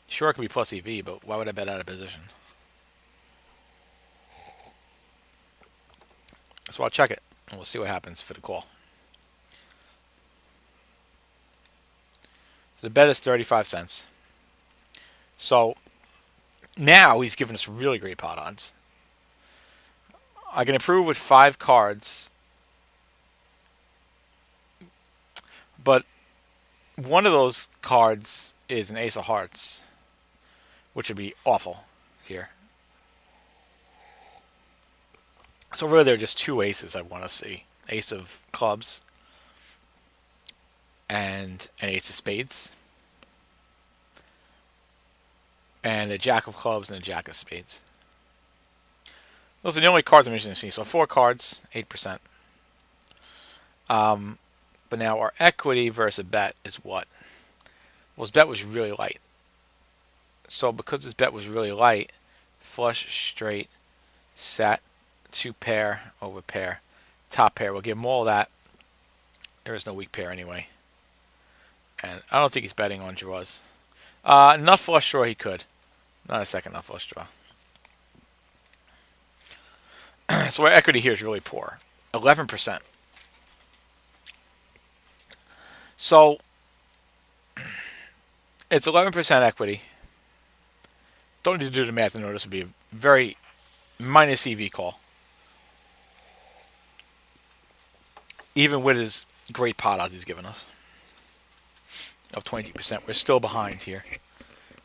Sure, it could be plus EV, but why would I bet out of position? So I'll check it, and we'll see what happens for the call. So the bet is 35 cents. So now he's given us really great pot odds. I can improve with 5 cards, but one of those cards is an ace of hearts, which would be awful here. So really there are just 2 aces I want to see. Ace of clubs and an ace of spades. And a jack of clubs and a jack of spades. Those are the only cards I'm interested in seeing. So 4 cards, 8%. But now our equity versus a bet is what? Well, his bet was really light. So because his bet was really light, flush, straight, set, 2 pair, over pair, top pair. We'll give him all that. There is no weak pair anyway. And I don't think he's betting on draws. Nut flush draw he could. Not a second nut flush draw. So our equity here is really poor. 11%. So it's 11% equity. Don't need to do the math to know this would be a very minus EV call. Even with his great pot odds he's given us of 20%, we're still behind here.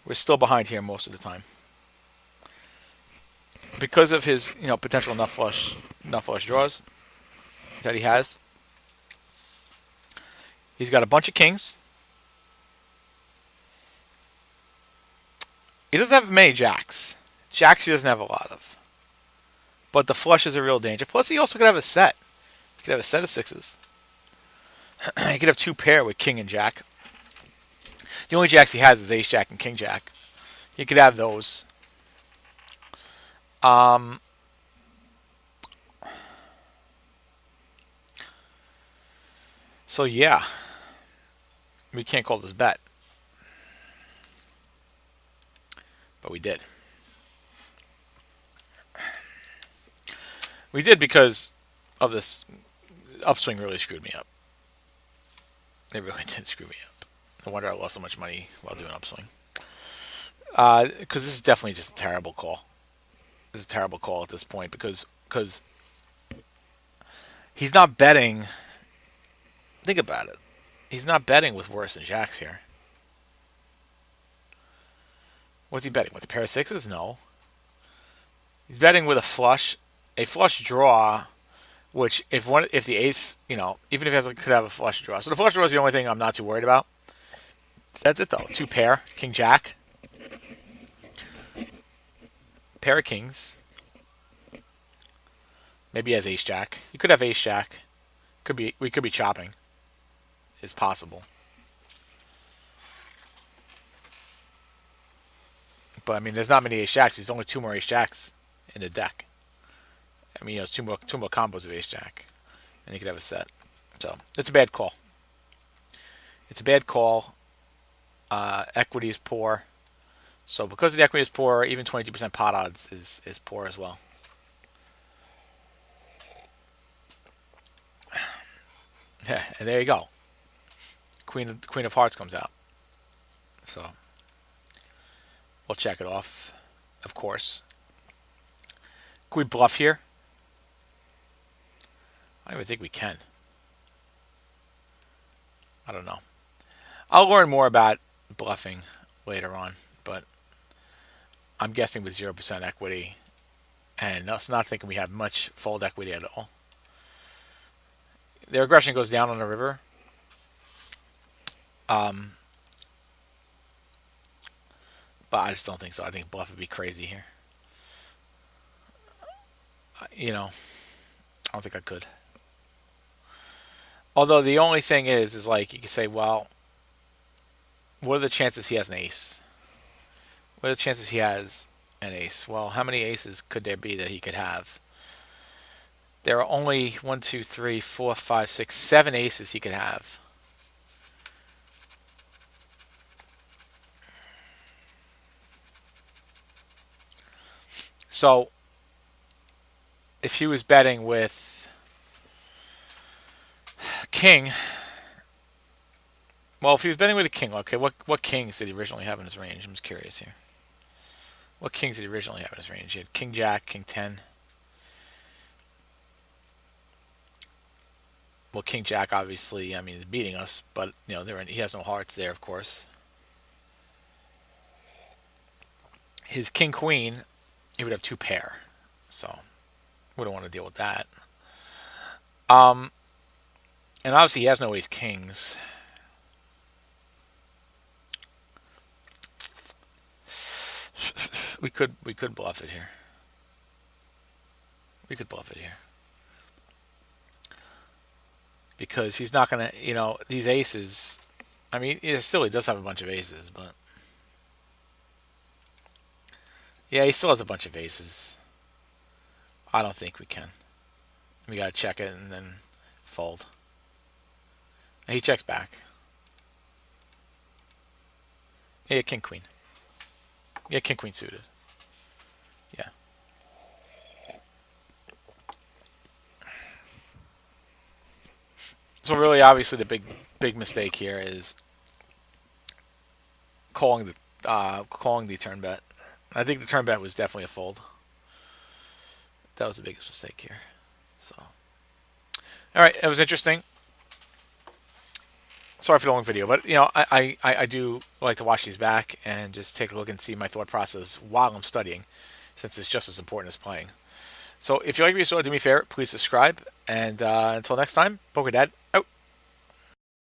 We're still behind here most of the time because of his potential nut flush draws that he has. He's got a bunch of kings. He doesn't have many jacks. Jacks he doesn't have a lot of. But the flush is a real danger. Plus he also could have a set. He could have a set of 6s. He could have 2 pair with king and jack. The only jacks he has is ace jack and king jack. He could have those. So yeah, we can't call this bet, but we did. We did because of this upswing really screwed me up. It really did screw me up. No wonder I lost so much money while doing upswing. Because this is definitely just a terrible call. This is a terrible call at this point because he's not betting. Think about it. He's not betting with worse than jacks here. What's he betting with? A pair of 6s? No. He's betting with a flush draw, which if the ace, even if he could have a flush draw. So the flush draw is the only thing I'm not too worried about. That's it though. 2 pair, king jack, pair of kings. Maybe he has ace jack. He could have ace jack. We could be chopping. It's possible. But I mean, there's not many ace jacks. There's only 2 more ace jacks in the deck. I mean, there's two more combos of ace jack, and he could have a set. So it's a bad call. It's a bad call. Equity is poor. So because the equity is poor, even 22% pot odds is poor as well. Yeah, and there you go. Queen of Hearts comes out. So We'll check it off, of course. Can we bluff here? I don't even think we can. I don't know. I'll learn more about bluffing later on, but I'm guessing with 0% equity, and us not thinking we have much fold equity at all. Their aggression goes down on the river. But I just don't think so. I think bluff would be crazy here. You know, I don't think I could. Although the only thing is like you can say, well, what are the chances he has an ace? What are the chances he has an ace? Well, how many aces could there be that he could have? There are only 1, 2, 3, 4, 5, 6, 7 aces he could have. So, if he was betting with king, well, if he was betting with a king, okay, what kings did he originally have in his range? I'm just curious here. What kings did he originally have in his range? He had king jack, king 10. Well, king jack obviously, I mean, is beating us, but you know, he has no hearts there, of course. His king queen, he would have 2 pair, so wouldn't want to deal with that. And obviously he has no ace kings. We could bluff it here. We could bluff it here. Because he's not going to, you know, these aces, I mean, he does have a bunch of aces, but yeah, he still has a bunch of aces. I don't think we can. We got to check it and then fold. He checks back. Yeah, king queen. Yeah, king queen suited. Yeah. So really, obviously, the big mistake here is calling the turn bet. I think the turn bet was definitely a fold. That was the biggest mistake here. So, all right, it was interesting. Sorry for the long video, but you know, I do like to watch these back and just take a look and see my thought process while I'm studying, since it's just as important as playing. So if you like this video, do me a favor, please subscribe, and until next time, Poker Dad out.